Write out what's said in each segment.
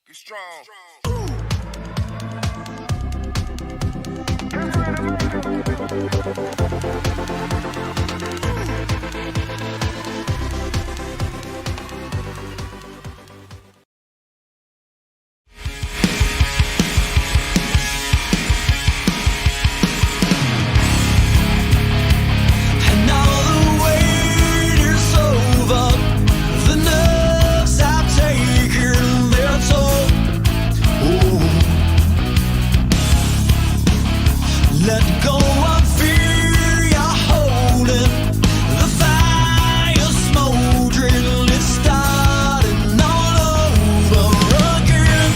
Get strong. Let go of fear, you're holding the fire smoldering, it's starting all over again.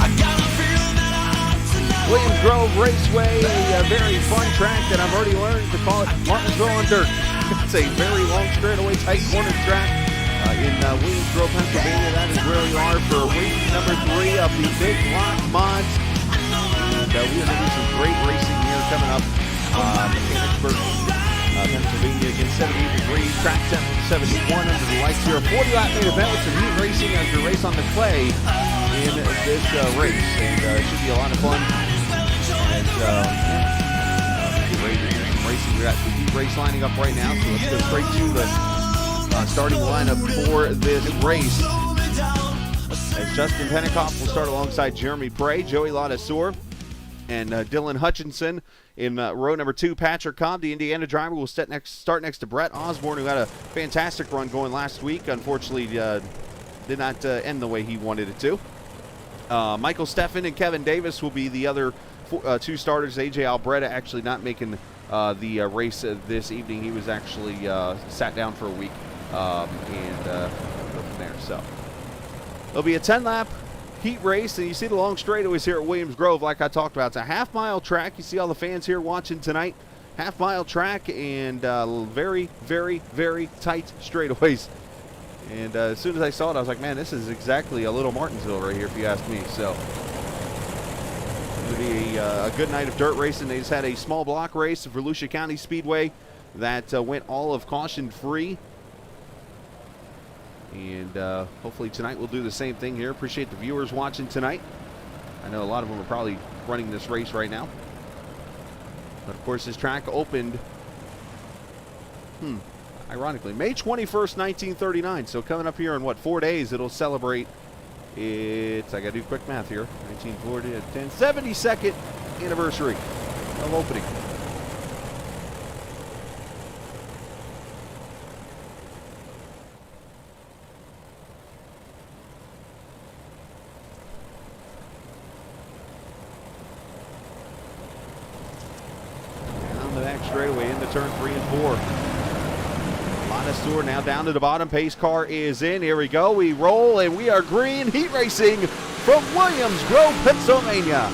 I got a feeling that I ought to know. Williams Grove Raceway, a very fun track that I've already learned to call it Martinsville on dirt. It's a very long straightaway, tight corner track in Williams Grove, Pennsylvania. That is where we are for race number 3 of the Big Block Mods. And we're going to do some great racing here coming up in Mechanicsburg, Pennsylvania. Again, 78 degrees, track temperature 71 under the lights here. A 40-lap main event with some heat racing as we race on the clay in this race. And it should be a lot of fun. And get ready to do some racing. We got the heat race lining up right now, so let's go straight to the starting lineup for this race. As Justin Pentecoff will start alongside Jeremy Prey, Joey Ladassour, and Dylan Hutchinson in row number 2. Patrick Cobb, the Indiana driver, will start next to Brett Osborne, who had a fantastic run going last week. Unfortunately, did not end the way he wanted it to. Michael Steffen and Kevin Davis will be the other 2 starters. AJ Albretta actually not making the race this evening. He was actually sat down for a week and go from there. So it'll be a 10-lap heat race, and you see the long straightaways here at Williams Grove like I talked about. It's a half-mile track. You see all the fans here watching tonight. Half-mile track and very, very, very tight straightaways. And as soon as I saw it, I was like, man, this is exactly a little Martinsville right here if you ask me. So it'll be a good night of dirt racing. They just had a small block race for Volusia County Speedway that went all of caution free. And hopefully tonight we'll do the same thing here. Appreciate the viewers watching tonight. I know a lot of them are probably running this race right now. But of course this track opened, ironically, May 21st, 1939. So coming up here in, 4 days, it'll celebrate its, I gotta do quick math here, 1940, 72nd anniversary of opening. Straightaway into turn 3 and 4. Ladassour now down to the bottom. Pace car is in. Here we go. We roll and we are green. Heat racing from Williams Grove, Pennsylvania.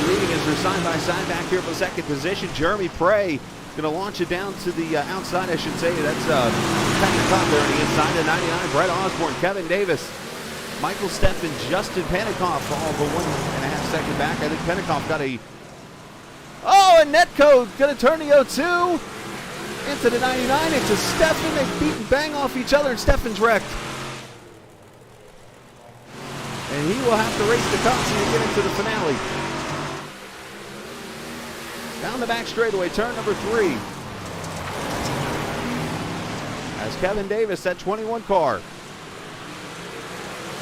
Leading as they're side by side back here for second position. Jeremy Prey going to launch it down to the outside, I should say. That's Patrick Cobb there on the inside of 99. Brett Osborne, Kevin Davis, Michael Steffen, Justin Pentecoff, all but 1.5 seconds back. I think Pentecoff got a... Oh, and Netco going to turn the 02 into the 99. It's a Steffen. They beat and bang off each other, and Steffen's wrecked. And he will have to race the cups to get into the finale. Down the back straightaway, turn number 3. As Kevin Davis, that 21 car,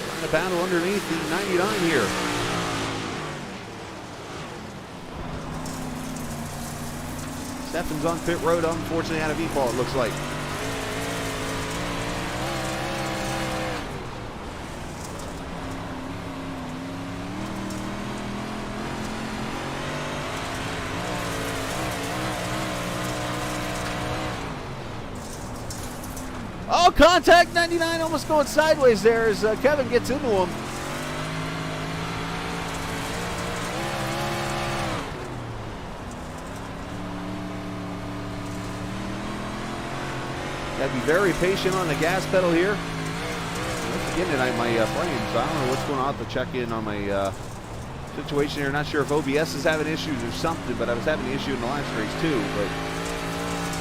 trying to battle underneath the 99 here. Steffen's on pit road, unfortunately out of E-Ball, it looks like. Oh, contact 99 almost going sideways there as Kevin gets into him. Got to be very patient on the gas pedal here. Once in tonight, my frames. I don't know what's going on. I'll have to check in on my situation here. Not sure if OBS is having issues or something, but I was having an issue in the last race too. But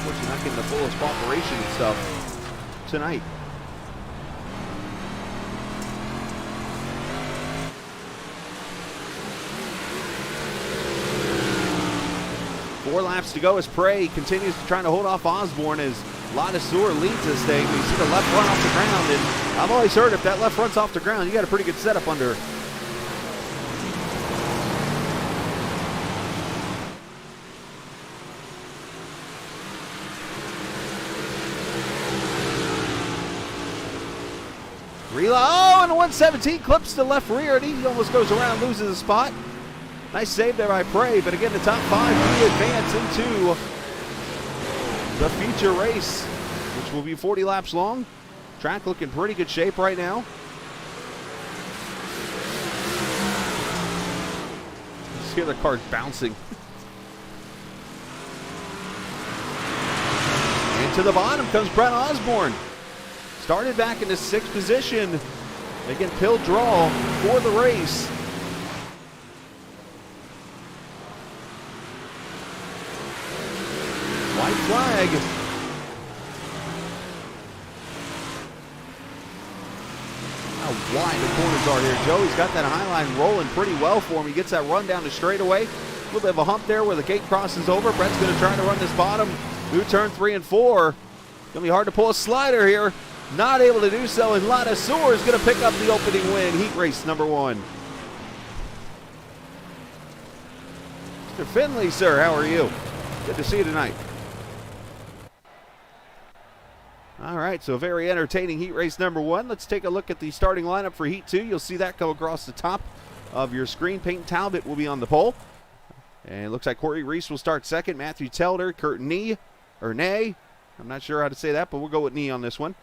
unfortunately, not getting the fullest cooperation and stuff tonight. Four laps to go as Prey continues to try to hold off Osborne as Ladasur leads this thing. We see the left front off the ground, and I've always heard if that left front's off the ground, you got a pretty good setup under. Oh, and the 117 clips the left rear, and he almost goes around, loses a spot. Nice save there by Prey, but again, the top five will advance into the feature race, which will be 40 laps long. Track looking pretty good shape right now. Just hear the cars bouncing. Into the bottom comes Brett Osborne. Started back in the 6th position. Again, pill draw for the race. White flag. How wide the corners are here. Joey's got that high line rolling pretty well for him. He gets that run down the straightaway. A little bit of a hump there where the gate crosses over. Brett's going to try to run this bottom. New turn 3 and 4. Going to be hard to pull a slider here. Not able to do so, and Ladasur is going to pick up the opening win. Heat race number 1. Mr. Finley, sir, how are you? Good to see you tonight. All right, so very entertaining heat race number 1. Let's take a look at the starting lineup for heat 2. You'll see that come across the top of your screen. Peyton Talbot will be on the pole. And it looks like Corey Reese will start second. Matthew Telder, Kurt Ney, I'm not sure how to say that, but we'll go with Ney on this one.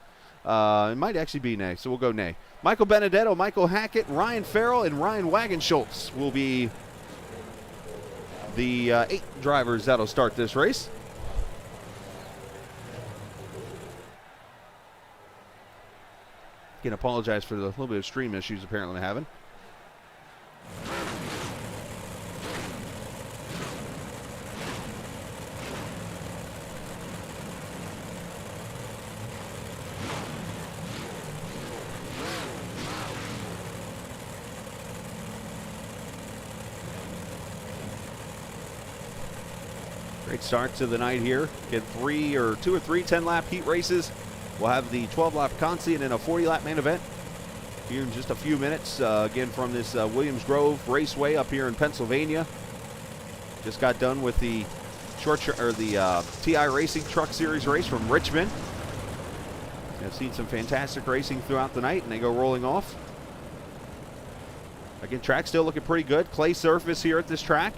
It might actually be Ney, so we'll go Ney. Michael Benedetto, Michael Hackett, Ryan Farrell, and Ryan Wagenschultz will be the 8 drivers that'll start this race. Again, apologize for the little bit of stream issues apparently having. Great start to the night here. Get 2 or 3 10-lap heat races. We'll have the 12-lap consi and then a 40-lap main event here in just a few minutes. Again, from this Williams Grove Raceway up here in Pennsylvania. Just got done with the iRacing Truck Series race from Richmond. I've seen some fantastic racing throughout the night, and they go rolling off. Again, track still looking pretty good. Clay surface here at this track.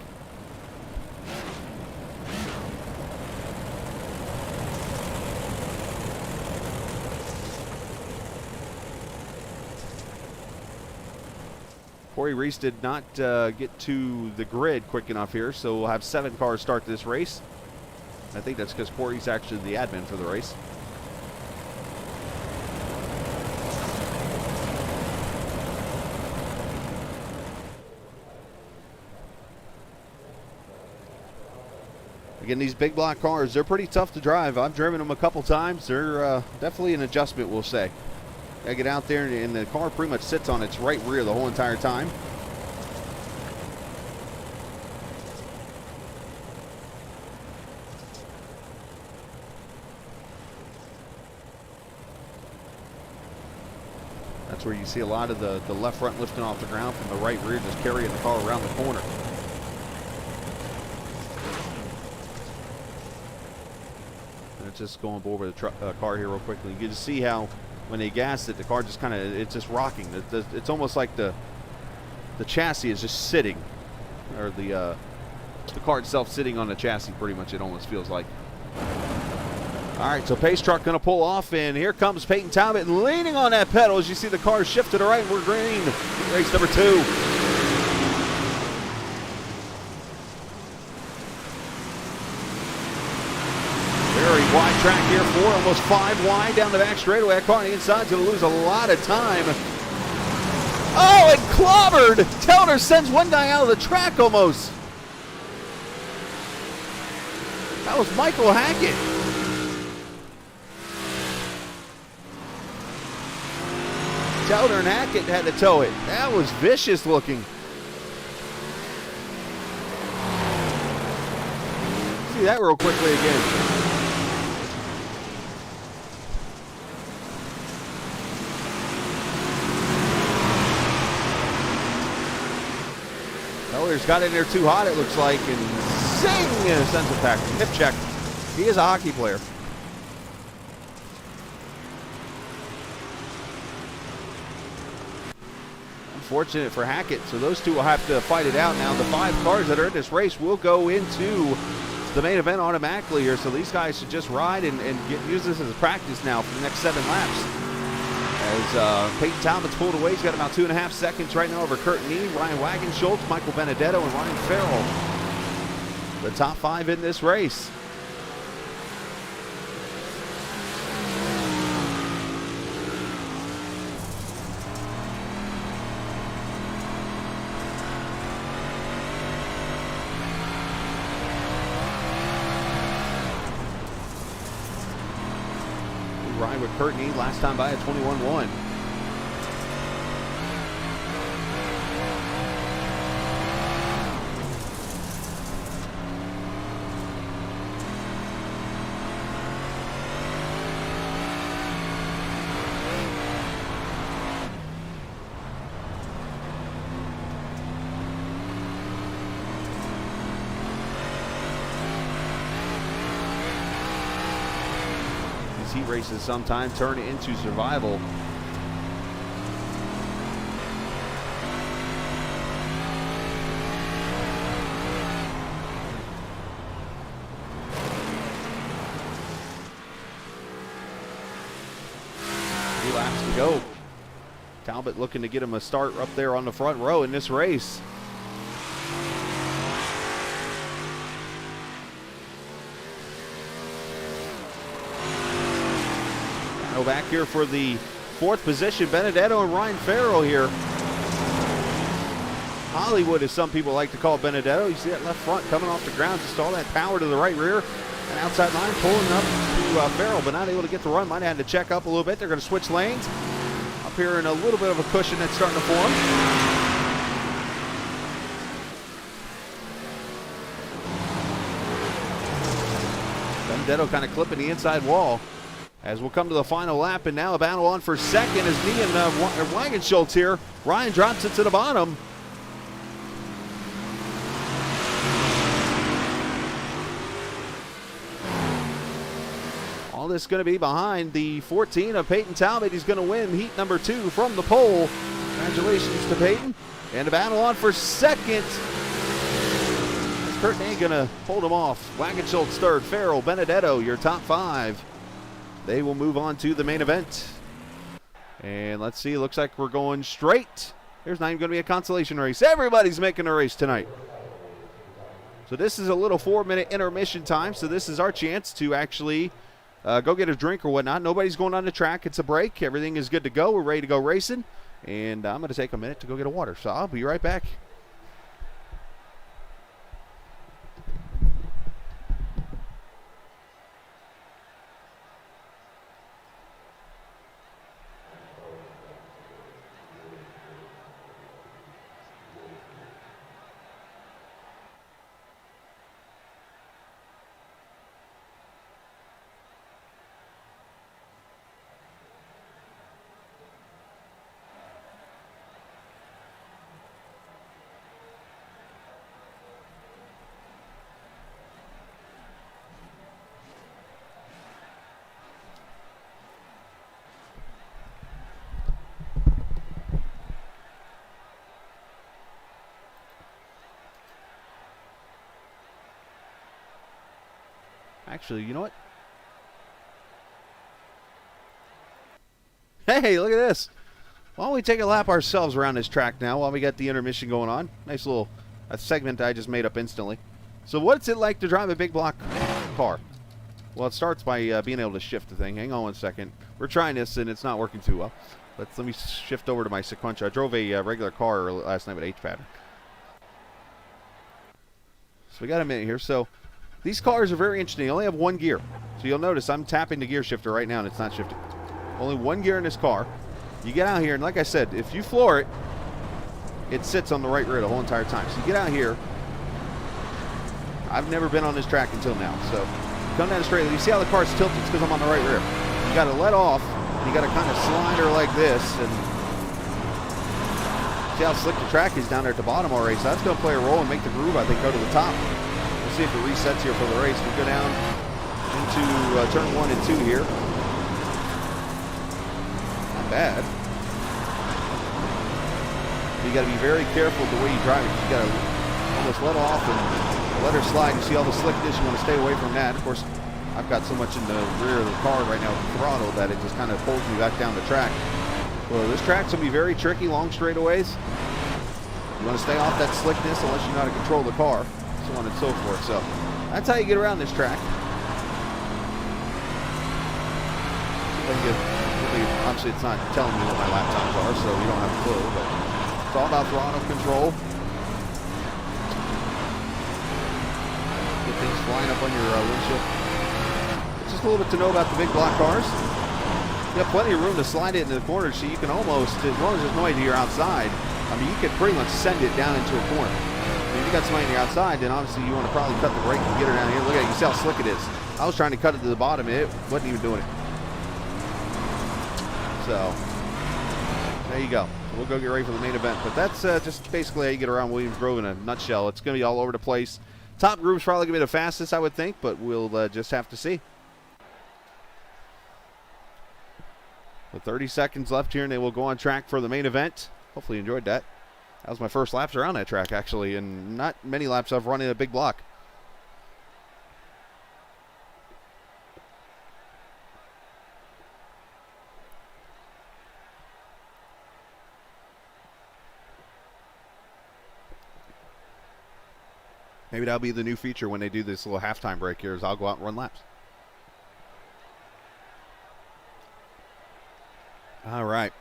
Corey Reese did not get to the grid quick enough here, so we'll have 7 cars start this race. I think that's because Corey's actually the admin for the race. Again, these big block cars, they're pretty tough to drive. I've driven them a couple times. They're definitely an adjustment, we'll say. I get out there and the car pretty much sits on its right rear the whole entire time. That's where you see a lot of the left front lifting off the ground from the right rear, just carrying the car around the corner. And it's just going over the car here real quickly. You can just see how when they gas it, the car just kind of, it's just rocking. It's almost like the chassis is just sitting, or the car itself sitting on the chassis pretty much, it almost feels like. All right, so pace truck going to pull off, and here comes Peyton Talbot leaning on that pedal. As you see the car shift to the right, we're green. Race number 2. Very wide track here, 4, almost 5 wide down the back straightaway. That car on the inside is going to lose a lot of time Oh, and clobbered! Tellner sends one guy out of the track almost. That was Michael Hackett. Tellner and Hackett had to tow it. That was vicious looking. See that real quickly again. Teller's got in there too hot, it looks like, and zing! Sends it back. Hip check. He is a hockey player. Unfortunate for Hackett, so those two will have to fight it out now. The 5 cars that are in this race will go into the main event automatically here, so these guys should just ride and use this as a practice now for the next 7 laps. As Peyton Talbot's pulled away, he's got about 2.5 seconds right now over Kurt Nee, Ryan Wagenschultz, Michael Benedetto, and Ryan Farrell. The top 5 in this race. Ride with Kurt Nee last time by a 21-1. Heat races sometimes turn into survival. Three laps to go. Talbot looking to get him a start up there on the front row in this race. Back here for the 4th position, Benedetto and Ryan Farrell here. Hollywood, as some people like to call Benedetto. You see that left front coming off the ground, just all that power to the right rear. And outside line pulling up to Farrell, but not able to get the run. Might have had to check up a little bit. They're going to switch lanes. Up here in a little bit of a cushion that's starting to form. Benedetto kind of clipping the inside wall. As we'll come to the final lap, and now a battle on for second as Nee and Wagenschultz here. Ryan drops it to the bottom. All this going to be behind the 14 of Peyton Talbot. He's going to win heat number 2 from the pole. Congratulations to Peyton. And a battle on for second. Kurt Nee going to hold him off. Wagenschultz third, Farrell, Benedetto, your top 5. They will move on to the main event. And let's see, looks like we're going straight. There's not even going to be a consolation race. Everybody's making a race tonight. So this is a little 4-minute intermission time. So this is our chance to actually go get a drink or whatnot. Nobody's going on the track. It's a break. Everything is good to go. We're ready to go racing. And I'm going to take a minute to go get a water. So I'll be right back. Actually, you know what? Hey, look at this. Why don't we take a lap ourselves around this track now while we got the intermission going on? Nice little segment I just made up instantly. So what's it like to drive a big block car? Well, it starts by being able to shift the thing. Hang on one second. We're trying this, and it's not working too well. Let me shift over to my sequential. I drove a regular car last night with H pattern. So we got a minute here. So these cars are very interesting. They only have one gear. So you'll notice I'm tapping the gear shifter right now and it's not shifting. Only one gear in this car. You get out here, and like I said, if you floor it, it sits on the right rear the whole entire time. So you get out here. I've never been on this track until now. So you come down the straight. You see how the car's tilted? It's because I'm on the right rear. You got to let off. You got to kind of slide her like this. And see how slick the track is down there at the bottom already. So that's going to play a role and make the groove, I think, go to the top. We'll see if it resets here for the race. We'll go down into turn 1 and 2 here. Not bad. You got to be very careful the way you drive it. You got to almost let off and let her slide. You see all the slickness. You want to stay away from that. Of course, I've got so much in the rear of the car right now with the throttle that it just kind of pulls me back down the track. Well, this track's going to be very tricky, long straightaways. You want to stay off that slickness unless you know how to control the car, so on and so forth. So that's how you get around this track. Obviously, it's not telling me what my lap times are, so you don't have a clue, but it's all about throttle control. Get things flying up on your windshield. It's just a little bit to know about the big block cars. You have plenty of room to slide it into the corner, so you can almost, as long as there's nobody to your outside, I mean, you could pretty much send it down into a corner. I mean, if you got somebody on your outside, then obviously you want to probably cut the brake and get her down here. Look at it, you see how slick it is. I was trying to cut it to the bottom, and it wasn't even doing it. So, there you go. We'll go get ready for the main event. But that's just basically how you get around Williams Grove in a nutshell. It's going to be all over the place. Top group's probably going to be the fastest, I would think, but we'll just have to see. With 30 seconds left here, and they will go on track for the main event. Hopefully you enjoyed that. That was my first laps around that track, actually, and not many laps I've run in a big block. Maybe that'll be the new feature when they do this little halftime break here, is I'll go out and run laps. All right.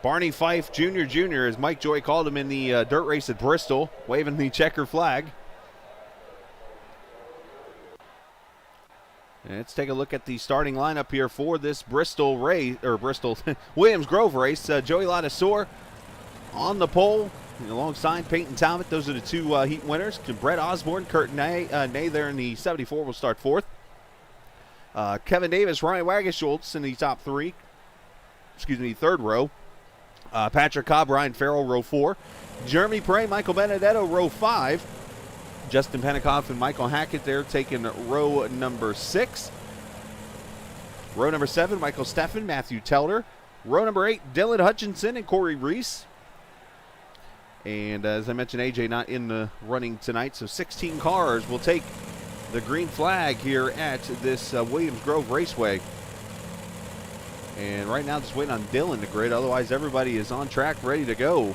Barney Fife Jr., as Mike Joy called him in the dirt race at Bristol, waving the checker flag. And let's take a look at the starting lineup here for this Bristol race, or Bristol Williams Grove race. Joey Ladisor on the pole alongside Peyton Talbot. Those are the two heat winners. Brett Osborne, Kurt Nay there in the 74 will start fourth. Kevin Davis, Ryan Wagenschultz in the top three. Excuse me, third row. Patrick Cobb, Ryan Farrell, row 4. Jeremy Prey, Michael Benedetto, row 5. Justin Penikoff and Michael Hackett there taking row number 6. Row number 7, Michael Steffen, Matthew Telder. Row number 8, Dylan Hutchinson and Corey Reese. And as I mentioned, AJ not in the running tonight, so 16 cars will take the green flag here at this Williams Grove Raceway. And right now just waiting on Dylan to grid, otherwise everybody is on track, ready to go.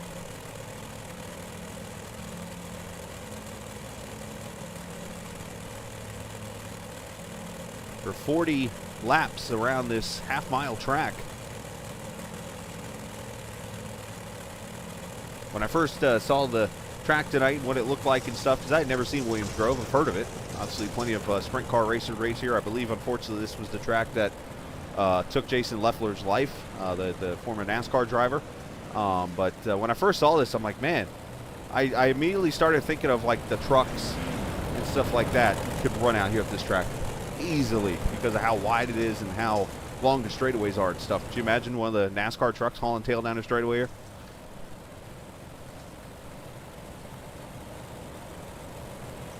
For 40 laps around this half-mile track. When I first saw the track tonight and what it looked like and stuff, because I had never seen Williams Grove, I've heard of it. Obviously plenty of sprint car racers race here. I believe, unfortunately, this was the track that took Jason Leffler's life, the former NASCAR driver. But when I first saw this, I'm like, man, I immediately started thinking of like the trucks and stuff like that could run out here at this track easily because of how wide it is and how long the straightaways are and stuff. Could you imagine one of the NASCAR trucks hauling tail down the straightaway here?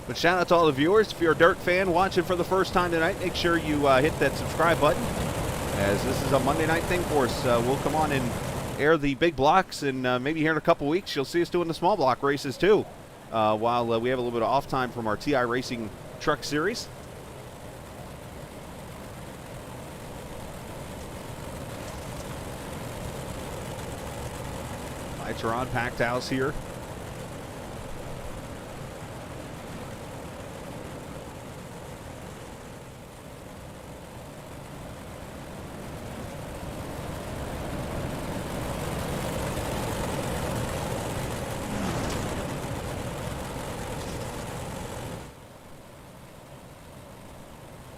But shout out to all the viewers. If you're a dirt fan watching for the first time tonight, make sure you hit that subscribe button, as this is a Monday night thing for us. We'll come on and air the big blocks, and maybe here in a couple weeks you'll see us doing the small block races too, while we have a little bit of off time from our iRacing truck series. Lights are on, packed house here.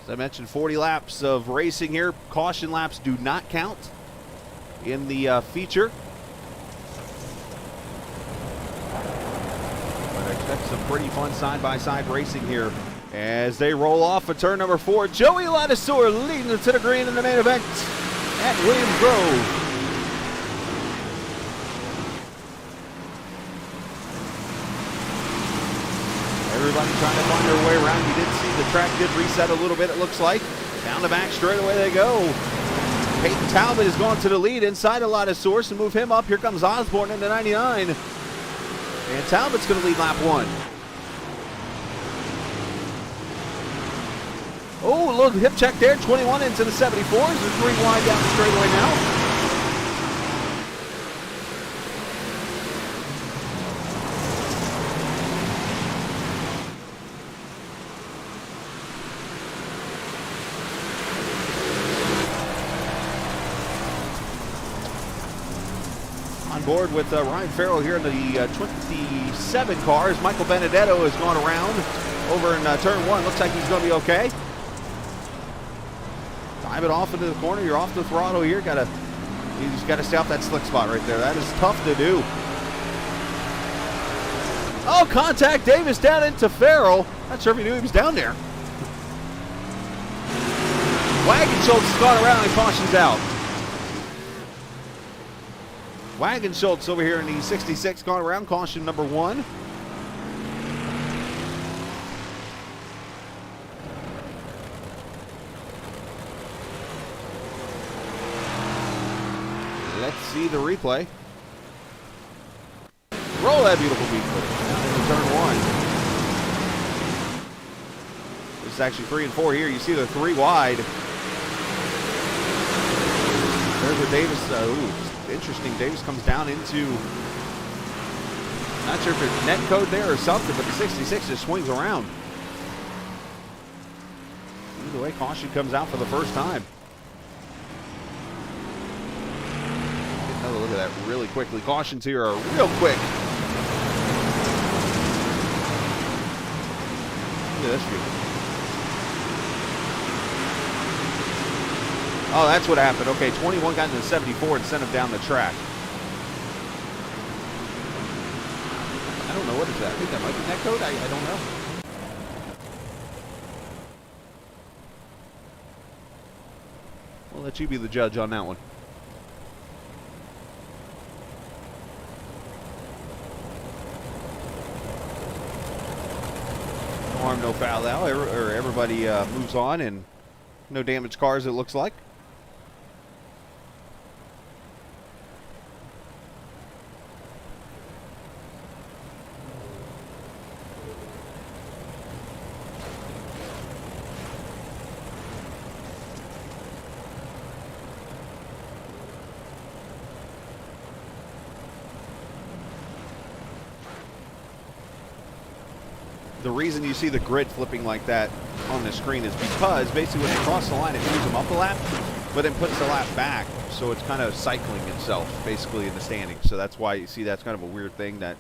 As I mentioned, 40 laps of racing here. Caution laps do not count in the feature. But I expect some pretty fun side-by-side racing here as they roll off of turn number 4. Joey Ladiseur leading to the green in the main event at Williams Grove. Everybody trying to find their way around. You did see the track did reset a little bit, it looks like. Down the back straightaway they go. Peyton Talbot has gone to the lead inside a lot of source and move him up. Here comes Osborne into 99. And Talbot's going to lead lap 1. Oh, a little hip check there. 21 into the 74s. They're 3 wide down the straightaway now. On board with Ryan Farrell here in the 27 cars. Michael Benedetto has gone around over in turn 1. Looks like he's going to be okay. Dive it off into the corner. You're off the throttle here. You just got to stay off that slick spot right there. That is tough to do. Oh, contact Davis down into Farrell. Not sure if he knew he was down there. Wagon Schultz has gone around and cautions out. Wagon Schultz over here in the 66 gone around, caution number 1. Let's see the replay. Roll that beautiful beat footage down into turn 1. This is actually 3 and 4 here. You see they're 3 wide. There's where Davis, interesting. Davis comes down into, not sure if there's net code there or something, but the 66 just swings around. Either way, caution comes out for the first time. Get another look at that really quickly. Cautions here are real quick. Look at this view. Oh, that's what happened. Okay, 21 got into the 74 and sent him down the track. I don't know what is that. I think that might be net code. I don't know. We'll let you be the judge on that one. No harm, no foul now. Everybody moves on and no damaged cars, it looks like. The reason you see the grid flipping like that on the screen is because basically when they cross the line, it moves them up a lap, but then puts the lap back. So it's kind of cycling itself basically in the standings. So that's why you see that's kind of a weird thing that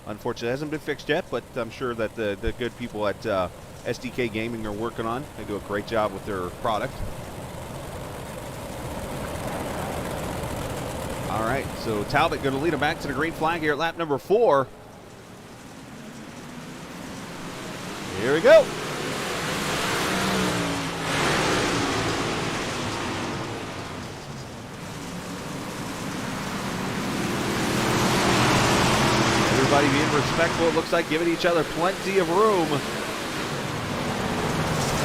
unfortunately hasn't been fixed yet, but I'm sure that the good people at SDK Gaming are working on. They do a great job with their product. All right, so Talbot going to lead them back to the green flag here at lap number 4. Here we go. Everybody being respectful, it looks like, giving each other plenty of room.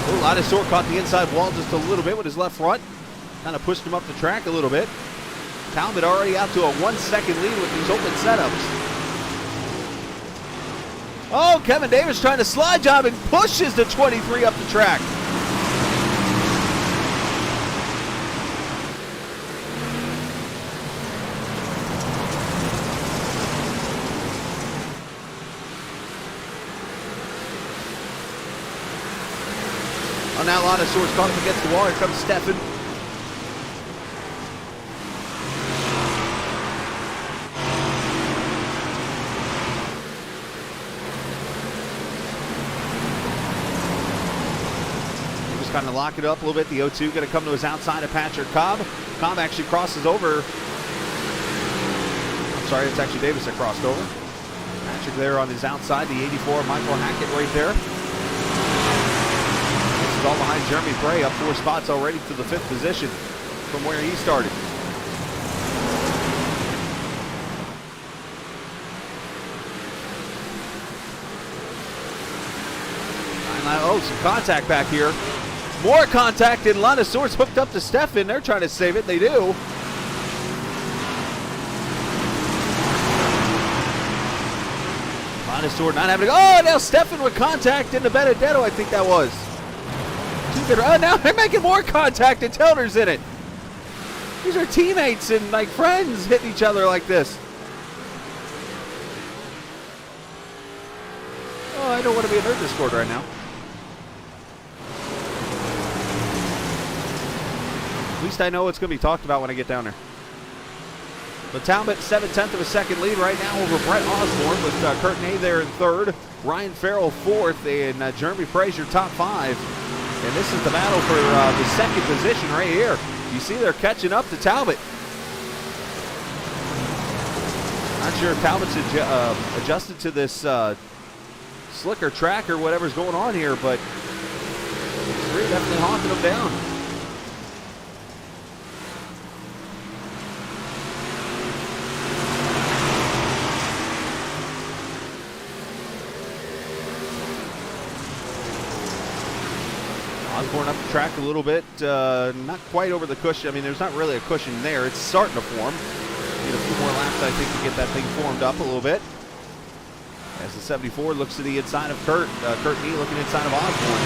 Oh, Ladiseur caught the inside wall just a little bit with his left front. Kind of pushed him up the track a little bit. Talbot already out to a 1-second lead with these open setups. Oh, Kevin Davis trying to slide job and pushes the 23 up the track. Oh, now Ladiseur caught him against the wall. Here comes Stefan. kind of lock it up a little bit. The 0-2 going to come to his outside of Patrick Cobb. Cobb actually crosses over. I'm sorry, it's actually Davis that crossed over. Patrick there on his outside. The 84, Michael Hackett right there. This is all behind Jeremy Bray, up 4 spots already to the 5th position from where he started. Oh, some contact back here. More contact, and Lanosaur's hooked up to Stefan. They're trying to save it. They do. Lanosaur not having to go. Oh, now Stefan with contact into Benedetto, I think that was. Oh, now they're making more contact, and Telder's in it. These are teammates and like friends hitting each other like this. Oh, I don't want to be in their Discord right now. At least I know it's going to be talked about when I get down there. But Talbot, 7/10 of a second lead right now over Brett Osborne with Kurt Ney there in 3rd. Ryan Farrell 4th, and Jeremy Frazier top 5. And this is the battle for the 2nd position right here. You see they're catching up to Talbot. Not sure if Talbot's adjusted to this slicker track or whatever's going on here, but they're definitely haunting them down. Osborne up the track a little bit, not quite over the cushion. I mean, there's not really a cushion there. It's starting to form. Need a few more laps, I think, to get that thing formed up a little bit. As the 74 looks to the inside of Kurt. Kurt Ney looking inside of Osborne.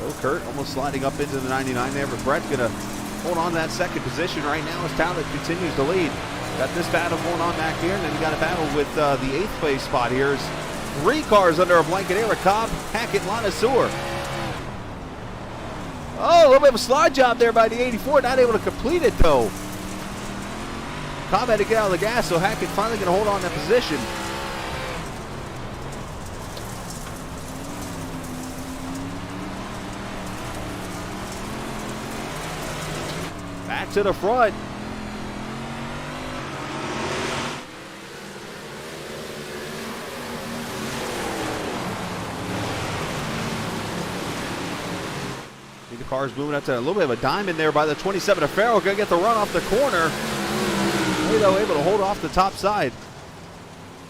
Oh, Kurt almost sliding up into the 99 there, but Brett's going to hold on to that 2nd position right now as Talbot continues to lead. Got this battle going on back here, and then you got a battle with the 8th place spot here. 3 cars under a blanket here with Cobb, Hackett, Lanosaur. Oh, a little bit of a slide job there by the 84, not able to complete it though. Cobb had to get out of the gas, so Hackett finally going to hold on that position. Back to the front. The car's moving up to a little bit of a diamond there by the 27 of Farrell. Going to get the run off the corner. Though able to hold off the top side.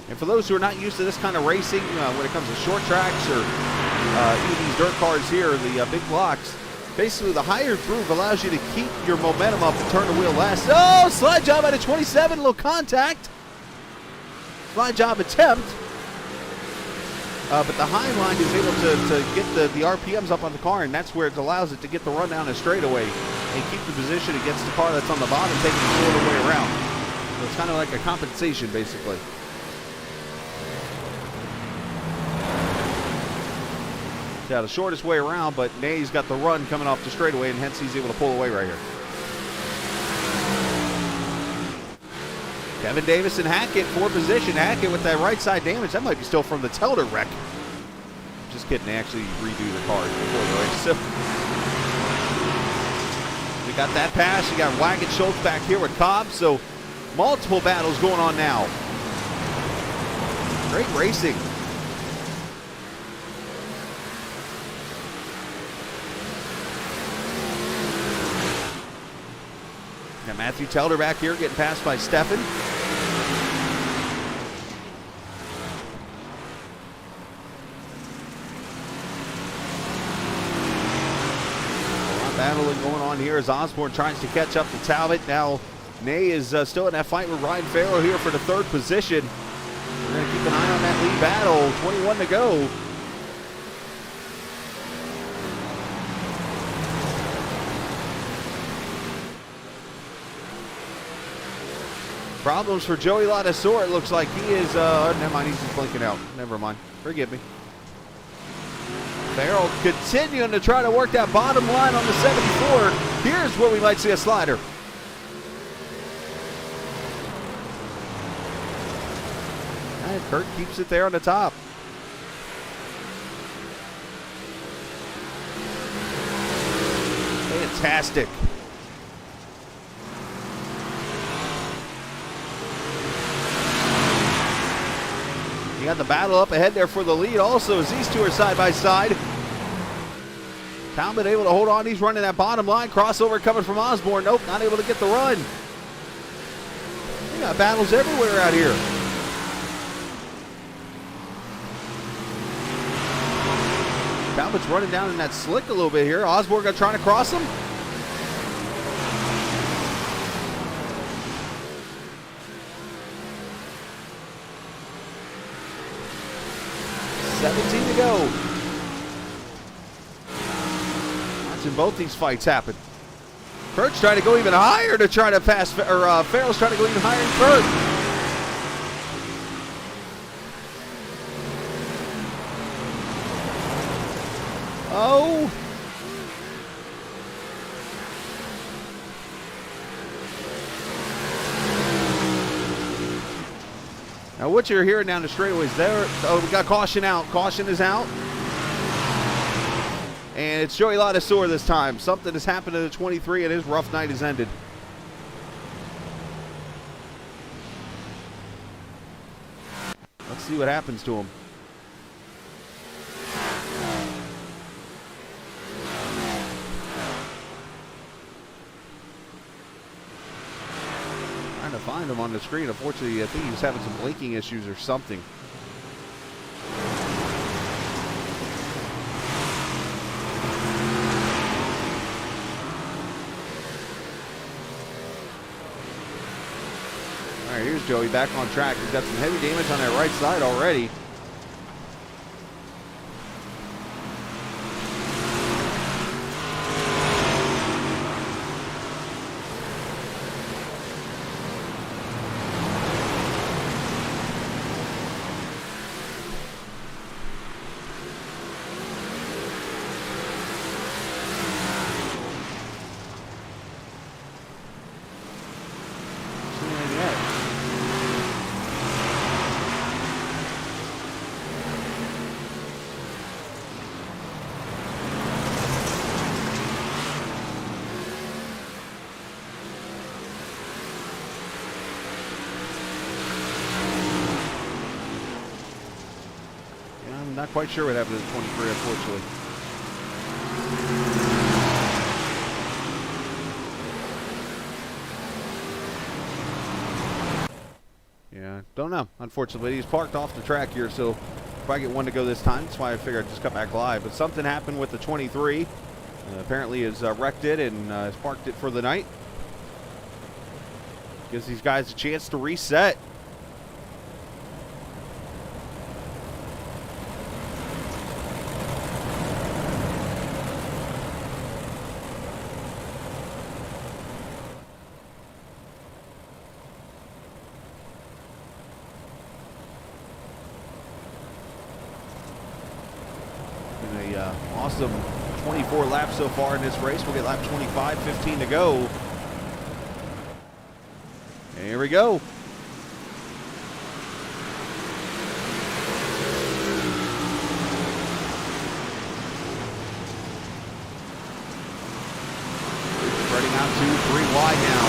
And for those who are not used to this kind of racing, when it comes to short tracks or even these dirt cars here, the big blocks, basically the higher groove allows you to keep your momentum up and turn the wheel less. Oh, slide job out of 27, a little contact. Slide job attempt. But the high line is able to get the RPMs up on the car, and that's where it allows it to get the run down a straightaway and keep the position against the car that's on the bottom, taking the shorter way around. So it's kind of like a compensation, basically. Yeah, the shortest way around, but Ney's got the run coming off the straightaway, and hence he's able to pull away right here. Kevin Davis and Hackett for position. Hackett with that right side damage. That might be still from the Telder wreck. Just kidding. They actually redo the cars before the race. So we got that pass. You got Wagon Schultz back here with Cobb. So multiple battles going on now. Great racing. Got Matthew Telder back here getting passed by Stefan. Battling going on here as Osborne tries to catch up to Talbot. Now Ney is still in that fight with Ryan Farrell here for the 3rd position. We're going to keep an eye on that lead battle. 21 to go. Problems for Joey Ladassor. It looks like he is, never mind, he's just blinking out. Never mind. Forgive me. Farrell continuing to try to work that bottom line on the 74. Here's where we might see a slider. And Kurt keeps it there on the top. Fantastic. You got the battle up ahead there for the lead also as these two are side by side. Talbot able to hold on. He's running that bottom line. Crossover coming from Osborne. Nope, not able to get the run. We got battles everywhere out here. Talbot's running down in that slick a little bit here. Osborne trying to cross him. To go. Watching both these fights happen. Kurt's trying to go even higher to try to pass, or Farrell's trying to go even higher than Kurt. Oh. Now what you're hearing down the straightaways there, oh, we got caution out. Caution is out. And it's Joey Ladasor this time. Something has happened to the 23 and his rough night has ended. Let's see what happens to him. Trying to find him on the screen. Unfortunately, I think he's having some blinking issues or something. All right, here's Joey back on track. He's got some heavy damage on that right side already. Not quite sure what happened to the 23, unfortunately. Yeah, don't know. Unfortunately, he's parked off the track here, so if I get one to go this time, that's why I figured I'd just come back live. But something happened with the 23. Apparently has wrecked it and has parked it for the night. Gives these guys a chance to reset. Awesome 24 laps so far in this race. We'll get lap 25, 15 to go. And here we go. Spreading out 2-3 wide now.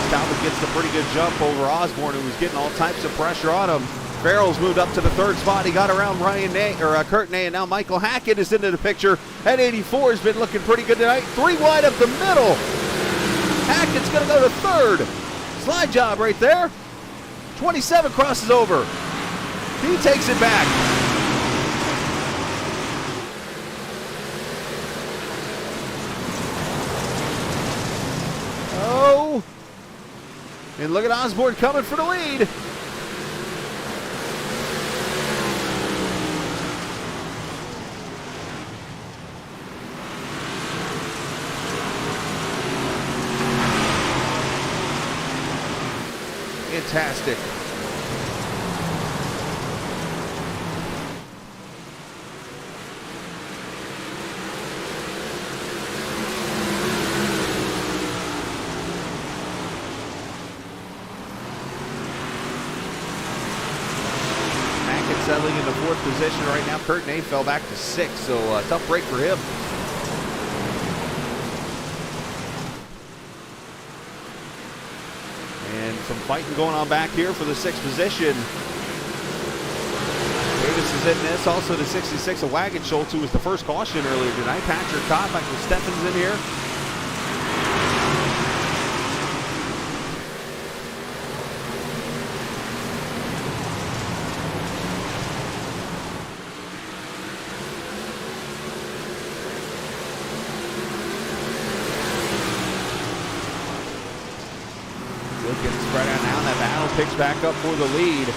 Talbot gets the pretty good jump over Osborne, who was getting all types of pressure on him. Farrell's moved up to the third spot. He got around Kurt Ney, and now Michael Hackett is into the picture. At 84 has been looking pretty good tonight. 3 wide up the middle. Hackett's going to go to third. Slide job right there. 27 crosses over. He takes it back. Oh. And look at Osborne coming for the lead. Fantastic. battling in the 4th position right now. Kurt Ney fell back to 6th, so a tough break for him. And some fighting going on back here for the 6th position. Davis is in this. Also the 66 of Wagon Schultz, who was the first caution earlier tonight. Patrick Todd, Michael Steffens in here. Looking spread out now. That battle picks back up for the lead.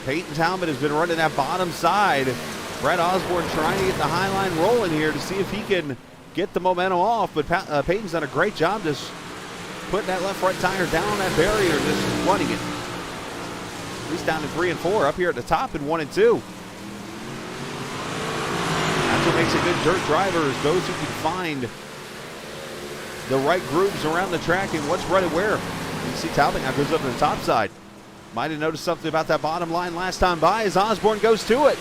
Peyton Talbot has been running that bottom side. Brett Osborne trying to get the high line rolling here to see if he can get the momentum off, but Peyton's done a great job just putting that left right tire down on that barrier and just running it. At least down to 3 and 4, up here at the top in 1 and 2. That's what makes a good dirt driver, is those who can find the right grooves around the track and what's right at where. You see Talbot now goes up to the top side. Might have noticed something about that bottom line last time by as Osborne goes to it.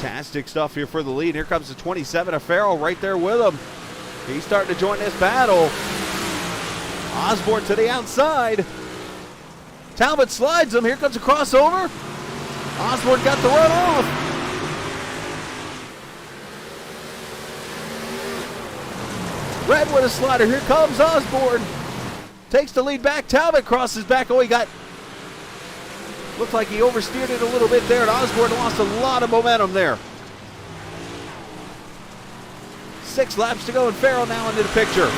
Fantastic stuff here for the lead. Here comes the 27 of Farrell right there with him. He's starting to join this battle. Osborne to the outside. Talbot slides him. Here comes a crossover. Osborne got the run off. Red with a slider. Here comes Osborne. Takes the lead back. Talbot crosses back. Oh, he got... Looked like he oversteered it a little bit there, and Osborne lost a lot of momentum there. 6 laps to go, and Farrell now into the picture.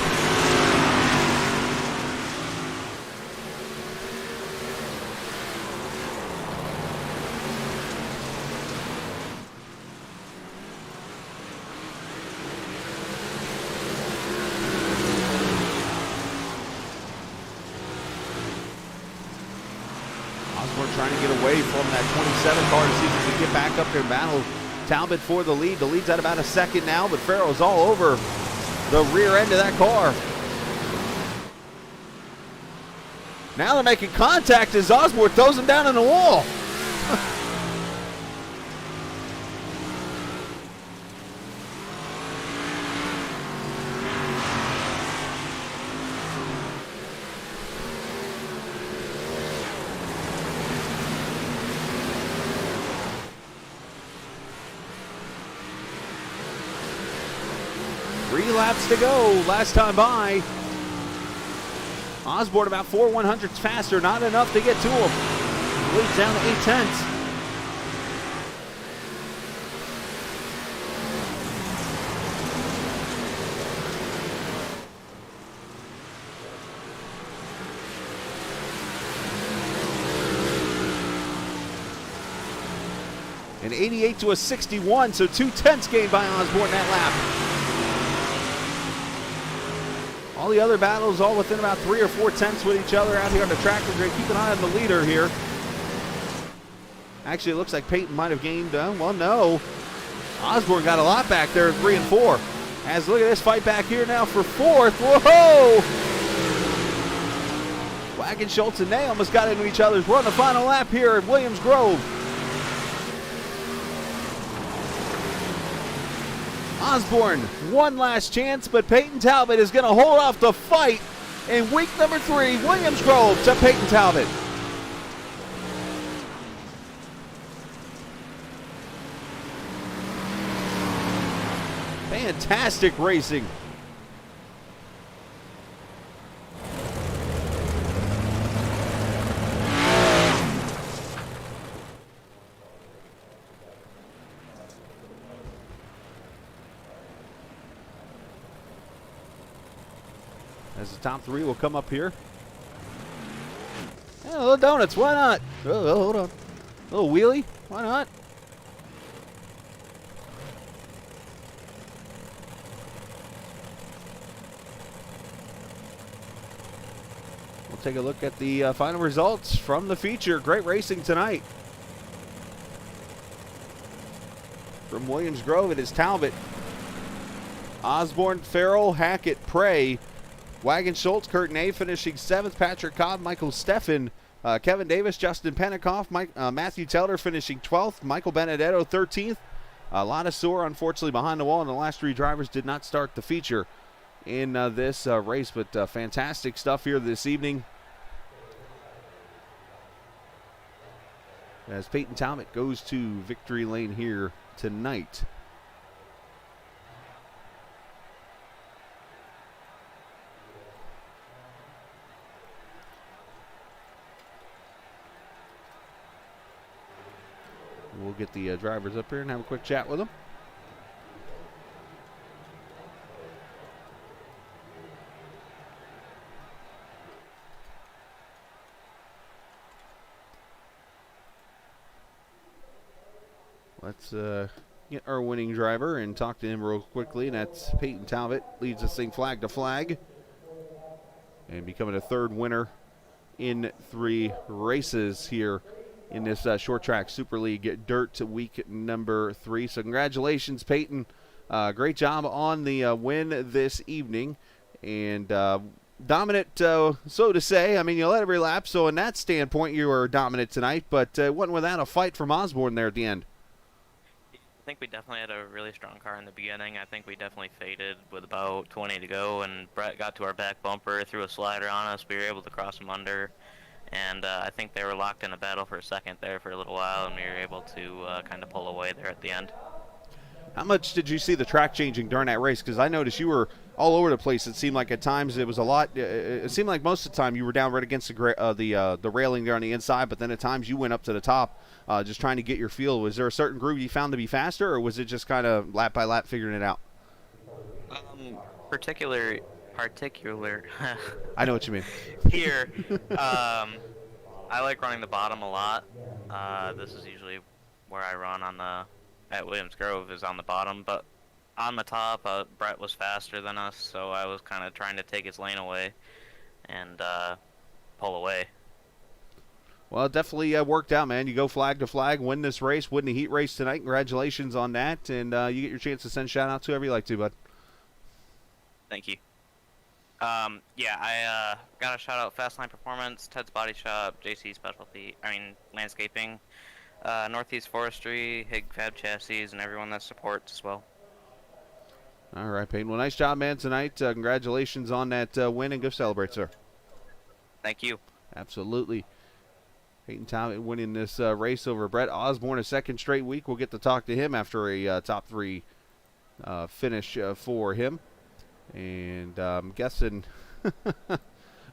Osborne trying to get away from that 27 car to see if he can get back up there and battle Talbot for the lead. The lead's at about a second now, but Farrell's all over the rear end of that car. Now they're making contact as Osborne throws him down in the wall. Three laps to go. Last time by. Osborne about 4 100ths faster. Not enough to get to him. Leads down to 8/10. An 88 to a 61, so 2/10 gained by Osborne that lap. All the other battles all within about 3 or 4 tenths with each other out here on the track. We're going to keep an eye on the leader here. Actually, it looks like Peyton might have gained, well, no. Osborne got a lot back there at 3 and 4. As look at this fight back here now for 4th. Whoa! Wagon Schultz and Ney almost got into each other's. We're on the final lap here at Williams Grove. Osborne, one last chance, but Peyton Talbot is going to hold off the fight in week number 3. Williams Grove to Peyton Talbot. Fantastic racing. As the top 3 will come up here. Yeah, little donuts, why not? Oh, hold on. A little wheelie, why not? We'll take a look at the final results from the feature. Great racing tonight. From Williams Grove, it is Talbot, Osborne, Farrell, Hackett, Prey, Wagon Schultz, Kurt Ney finishing 7th, Patrick Cobb, Michael Steffen, Kevin Davis, Justin Penikoff, Matthew Telder finishing 12th, Michael Benedetto 13th. A lot of sore, unfortunately, behind the wall, and the last 3 drivers did not start the feature in this race, but fantastic stuff here this evening. As Peyton Talbot goes to victory lane here tonight. We'll get the drivers up here and have a quick chat with them. Let's get our winning driver and talk to him real quickly. And that's Peyton Talbot. Leads this thing flag to flag. And becoming a 3rd winner in 3 races here in this short track Super League Dirt week number 3. So congratulations, Peyton. Great job on the win this evening. And dominant, so to say. I mean, you led every lap, so in that standpoint, you were dominant tonight. But it wasn't without a fight from Osborne there at the end. I think we definitely had a really strong car in the beginning. I think we definitely faded with about 20 to go, and Brett got to our back bumper, threw a slider on us. We were able to cross him under, and I think they were locked in a battle for a second there for a little while, and we were able to kind of pull away there at the end. How much did you see the track changing during that race? Because I noticed you were all over the place. It seemed like at times it was a lot. It seemed like most of the time you were down right against the railing there on the inside, but then at times you went up to the top, just trying to get your feel. Was there a certain groove you found to be faster, or was it just kind of lap by lap figuring it out? Particular. I know what you mean. Here, I like running the bottom a lot. This is usually where I run at Williams Grove, is on the bottom, but on the top, Brett was faster than us, so I was kind of trying to take his lane away and pull away. Well, it definitely worked out, man. You go flag to flag, win this race, win the heat race tonight. Congratulations on that, and you get your chance to send shout-outs to whoever you like to, bud. Thank you. Yeah, I got a shout-out Fastline Performance, Ted's Body Shop, JC Landscaping, Northeast Forestry, Hig Fab Chassis, and everyone that supports as well. All right, Peyton. Well, nice job, man, tonight. Congratulations on that win, and go celebrate, sir. Thank you. Absolutely. Peyton Talbot winning this race over Brett Osborne a 2nd straight week. We'll get to talk to him after a top 3 finish for him. And I'm guessing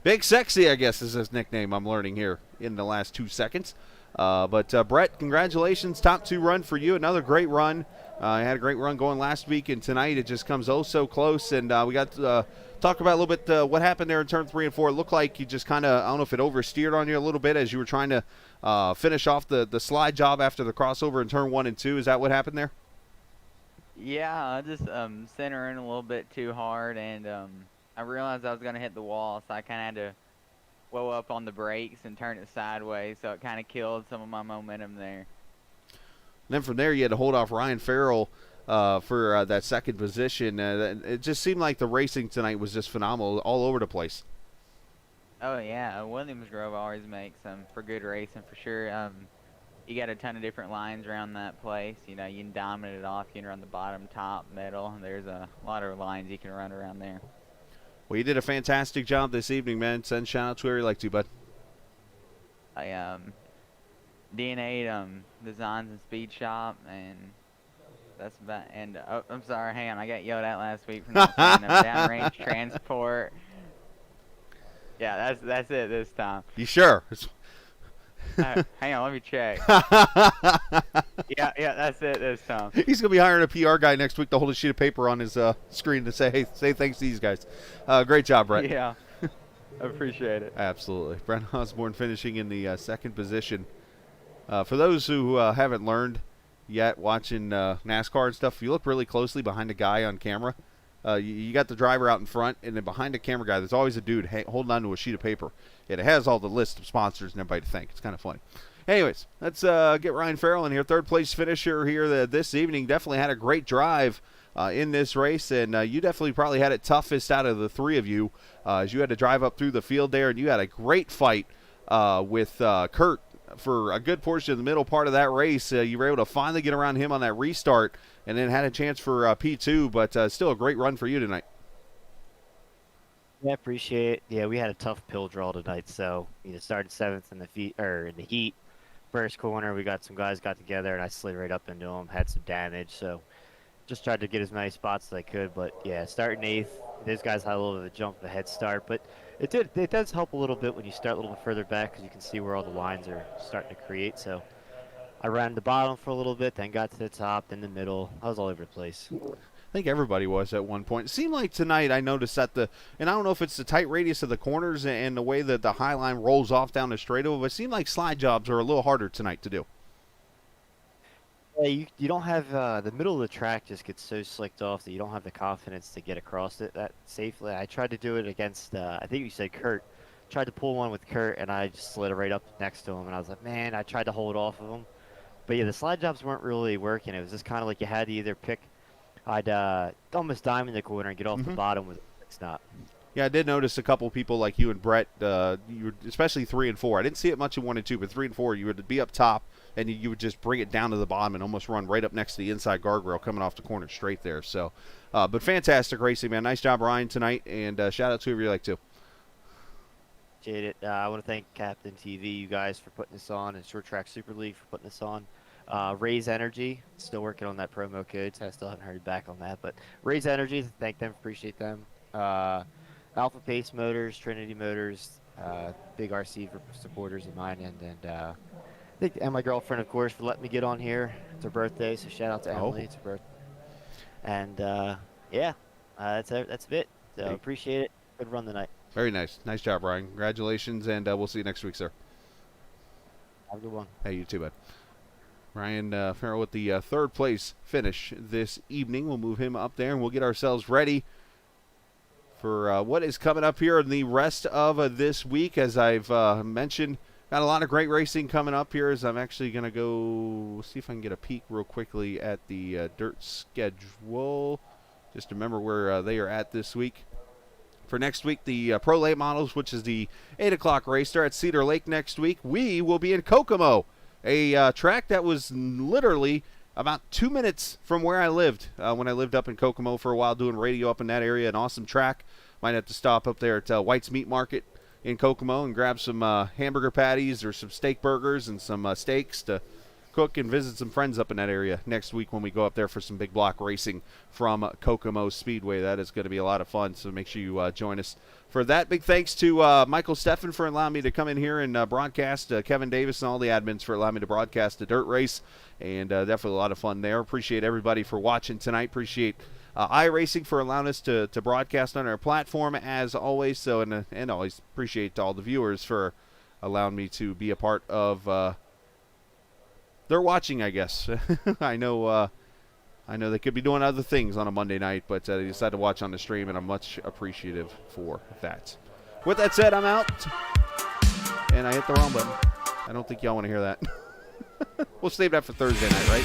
Big Sexy, I guess, is his nickname I'm learning here in the last 2 seconds. But Brett, congratulations. Top 2 run for you. Another great run. I had a great run going last week, and tonight it just comes oh so close. And we got to talk about a little bit what happened there in turn 3 and 4. It looked like you just kind of, I don't know if it oversteered on you a little bit as you were trying to finish off the slide job after the crossover in turn 1 and 2. Is that what happened there? Yeah, I just centering a little bit too hard, and I realized I was going to hit the wall, so I kind of had to blow up on the brakes and turn it sideways, so it kind of killed some of my momentum there. And then from there, you had to hold off Ryan Farrell for that 2nd position. It just seemed like the racing tonight was just phenomenal, all over the place. Oh, yeah. Williams Grove always makes for good racing, for sure. You got a ton of different lines around that place. You know, you can dominate it off. You can run the bottom, top, middle. There's a lot of lines you can run around there. Well, you did a fantastic job this evening, man. Send shout-outs where you like to, bud. I DNA Designs and Speed Shop, and that's about. And oh, I'm sorry, hang on, I got yelled at last week for not saying downrange transport. Yeah, that's it this time. You sure? Hang on, let me check. yeah, that's it this time. He's gonna be hiring a PR guy next week to hold a sheet of paper on his screen to say, "Hey, say thanks to these guys." Great job, Brett. Yeah, I appreciate it. Absolutely. Brett Osborne finishing in the 2nd position. For those who haven't learned yet watching NASCAR and stuff, if you look really closely behind a guy on camera, you got the driver out in front, and then behind the camera guy, there's always a dude holding onto a sheet of paper. And it has all the list of sponsors and everybody to thank. It's kind of funny. Anyways, let's get Ryan Farrell in here. Third place finisher here this evening. Definitely had a great drive in this race, and you definitely probably had it toughest out of the three of you, as you had to drive up through the field there, and you had a great fight with Kurt for a good portion of the middle part of that race. You were able to finally get around him on that restart, and then had a chance for P2, but still a great run for you tonight. Yeah, appreciate it. Yeah, we had a tough pill draw tonight, so started 7th in the heat. First corner, we got some guys got together, and I slid right up into them, had some damage, so just tried to get as many spots as I could. But yeah, starting 8th, those guys had a little bit of a jump, a head start, but it does help a little bit when you start a little bit further back, because you can see where all the lines are starting to create. So I ran the bottom for a little bit, then got to the top, then the middle. I was all over the place. I think everybody was at one point. It seemed like tonight I noticed that and I don't know if it's the tight radius of the corners and the way that the high line rolls off down the straightaway, but it seemed like slide jobs are a little harder tonight to do. Yeah, you don't have the middle of the track just gets so slicked off that you don't have the confidence to get across it that safely. I tried to do it against, I think you said Kurt. Tried to pull one with Kurt, and I just slid it right up next to him, and I was like, man, I tried to hold off of him. But yeah, the slide jobs weren't really working. It was just kind of like you had to either pick. I'd almost diamond the corner and get off the bottom with a stop. Yeah, I did notice a couple people like you and Brett, you were, especially 3 and 4. I didn't see it much in 1 and 2, but 3 and 4, you would be up top, and you would just bring it down to the bottom and almost run right up next to the inside guardrail coming off the corner straight there. So, but fantastic racing, man. Nice job, Ryan, tonight, and shout out to whoever you like to. Appreciate it. I want to thank Captain TV, you guys, for putting this on, and Short Track Super League for putting this on. Raise Energy, still working on that promo code, so I still haven't heard back on that. But Raise Energy, thank them, appreciate them. Alpha Pace Motors, Trinity Motors, big RC supporters of mine, and my girlfriend, of course, for letting me get on here. It's her birthday, so shout out to Emily. It's her birthday. And yeah, that's it. So appreciate it. Good run tonight. Very nice. Nice job, Ryan. Congratulations, and we'll see you next week, sir. Have a good one. Hey, you too, bud. Ryan Farrell with the third place finish this evening. We'll move him up there, and we'll get ourselves ready for what is coming up here in the rest of this week. As I've mentioned, got a lot of great racing coming up here, as I'm actually going to go see if I can get a peek real quickly at the dirt schedule, just to remember where they are at this week. For next week, the Pro Late Models, which is the 8 o'clock race, they're at Cedar Lake next week. We will be in Kokomo, a track that was literally about 2 minutes from where I lived when I lived up in Kokomo for a while doing radio up in that area. An awesome track. Might have to stop up there at White's Meat Market in Kokomo and grab some hamburger patties or some steak burgers and some steaks to cook and visit some friends up in that area next week when we go up there for some big block racing from Kokomo Speedway. That is going to be a lot of fun, so make sure you join us for that. Big thanks to Michael Steffen for allowing me to come in here and broadcast, Kevin Davis and all the admins for allowing me to broadcast the dirt race, and definitely a lot of fun there. Appreciate everybody for watching tonight. Appreciate iRacing for allowing us to broadcast on our platform as always, so and always appreciate all the viewers for allowing me to be a part of they're watching, I guess. I know they could be doing other things on a Monday night, but they decided to watch on the stream, and I'm much appreciative for that. With that said, I'm out, and I hit the wrong button. I don't think y'all want to hear that. We'll save that for Thursday night, right?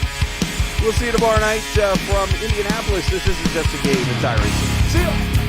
We'll see you tomorrow night from Indianapolis. This isn't just a game, it's iRacing. See ya!